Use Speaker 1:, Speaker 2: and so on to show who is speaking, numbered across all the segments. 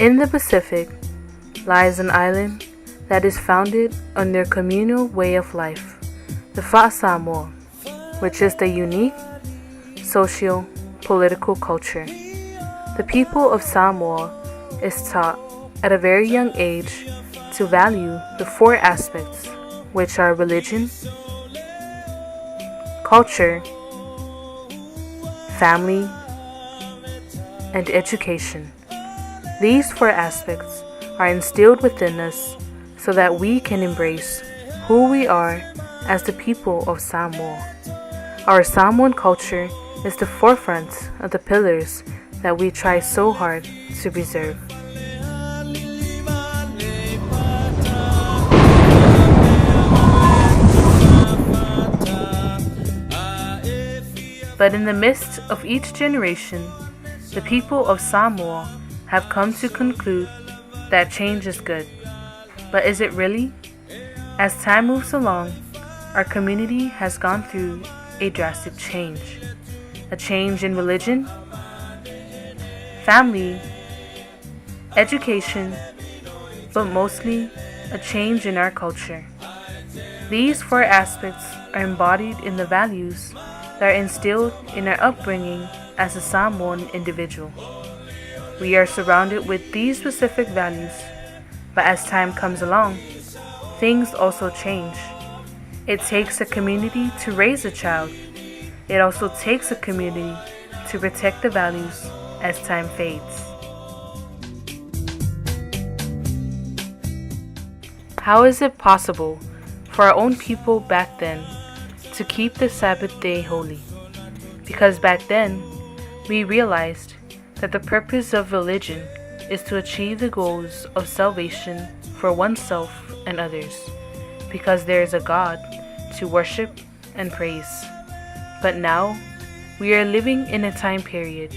Speaker 1: In the Pacific lies an island that is founded on their communal way of life, the Fa'asamoa, which is the unique socio-political culture. The people of Samoa is taught at a very young age to value the four aspects, which are religion, culture, family, and education. These four aspects are instilled within us so that we can embrace who we are as the people of Samoa. Our Samoan culture is the forefront of the pillars that we try so hard to preserve. But in the midst of each generation, the people of Samoa have come to conclude that change is good. But is it really? As time moves along, our community has gone through a drastic change. A change in religion, family, education, but mostly a change in our culture. These four aspects are embodied in the values that are instilled in our upbringing as a Samoan individual. We are surrounded with these specific values, but as time comes along, things also change. It takes a community to raise a child. It also takes a community to protect the values as time fades. How is it possible for our own people back then to keep the Sabbath day holy? Because back then, we realized that the purpose of religion is to achieve the goals of salvation for oneself and others, because there is a God to worship and praise. But now, we are living in a time period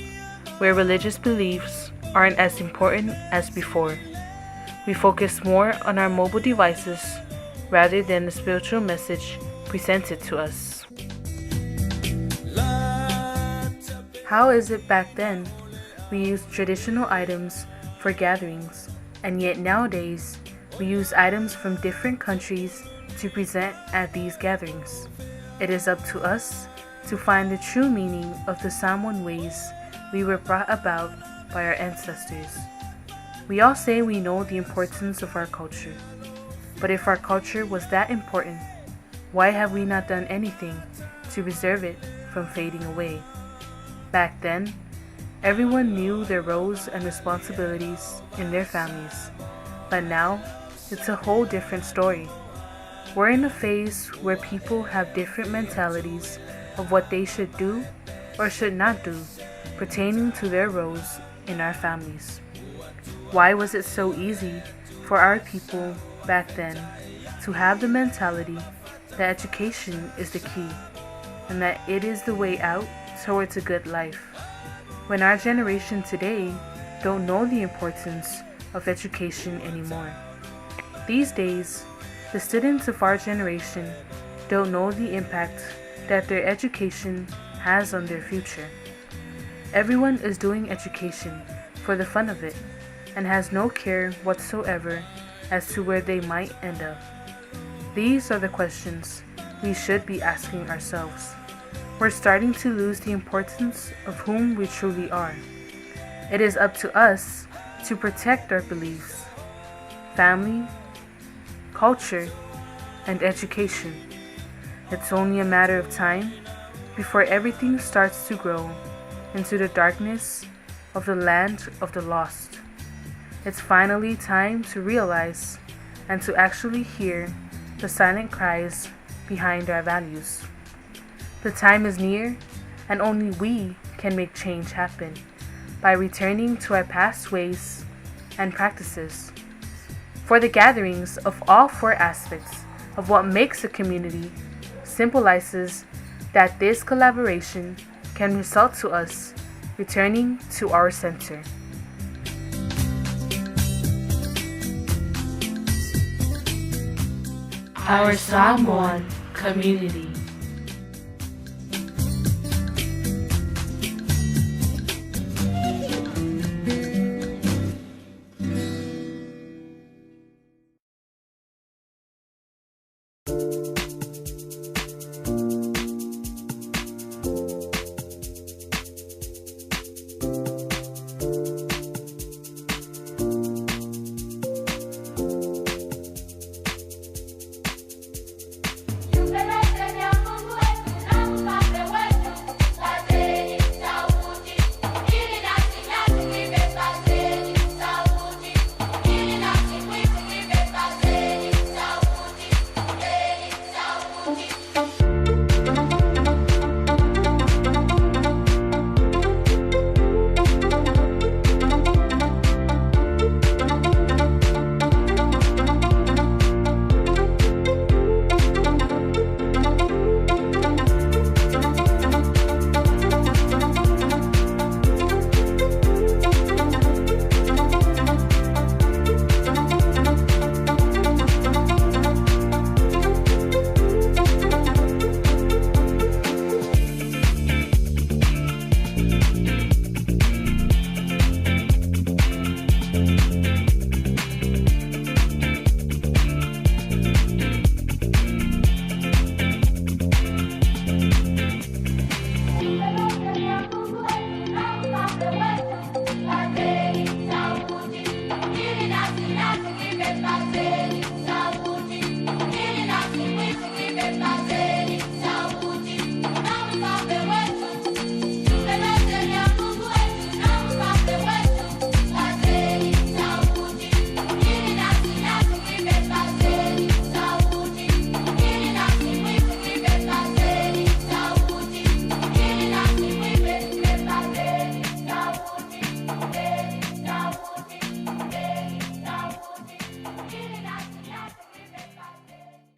Speaker 1: where religious beliefs aren't as important as before. We focus more on our mobile devices rather than the spiritual message presented to us. How is it back then? We used traditional items for gatherings, and yet nowadays we use items from different countries to present at these gatherings. It is up to us to find the true meaning of the Samoan ways we were brought about by our ancestors. We all say we know the importance of our culture, but if our culture was that important, why have we not done anything to preserve it from fading away? Back then, everyone knew their roles and responsibilities in their families, but now it's a whole different story. We're in a phase where people have different mentalities of what they should do or should not do pertaining to their roles in our families. Why was it so easy for our people back then to have the mentality that education is the key and that it is the way out towards a good life, when our generation today don't know the importance of education anymore? These days, the students of our generation don't know the impact that their education has on their future. Everyone is doing education for the fun of it and has no care whatsoever as to where they might end up. These are the questions we should be asking ourselves. We're starting to lose the importance of whom we truly are. It is up to us to protect our beliefs, family, culture, and education. It's only a matter of time before everything starts to grow into the darkness of the land of the lost. It's finally time to realize and to actually hear the silent cries behind our values. The time is near, and only we can make change happen by returning to our past ways and practices. For the gatherings of all four aspects of what makes a community symbolizes that this collaboration can result to us returning to our center. Our Samoan community.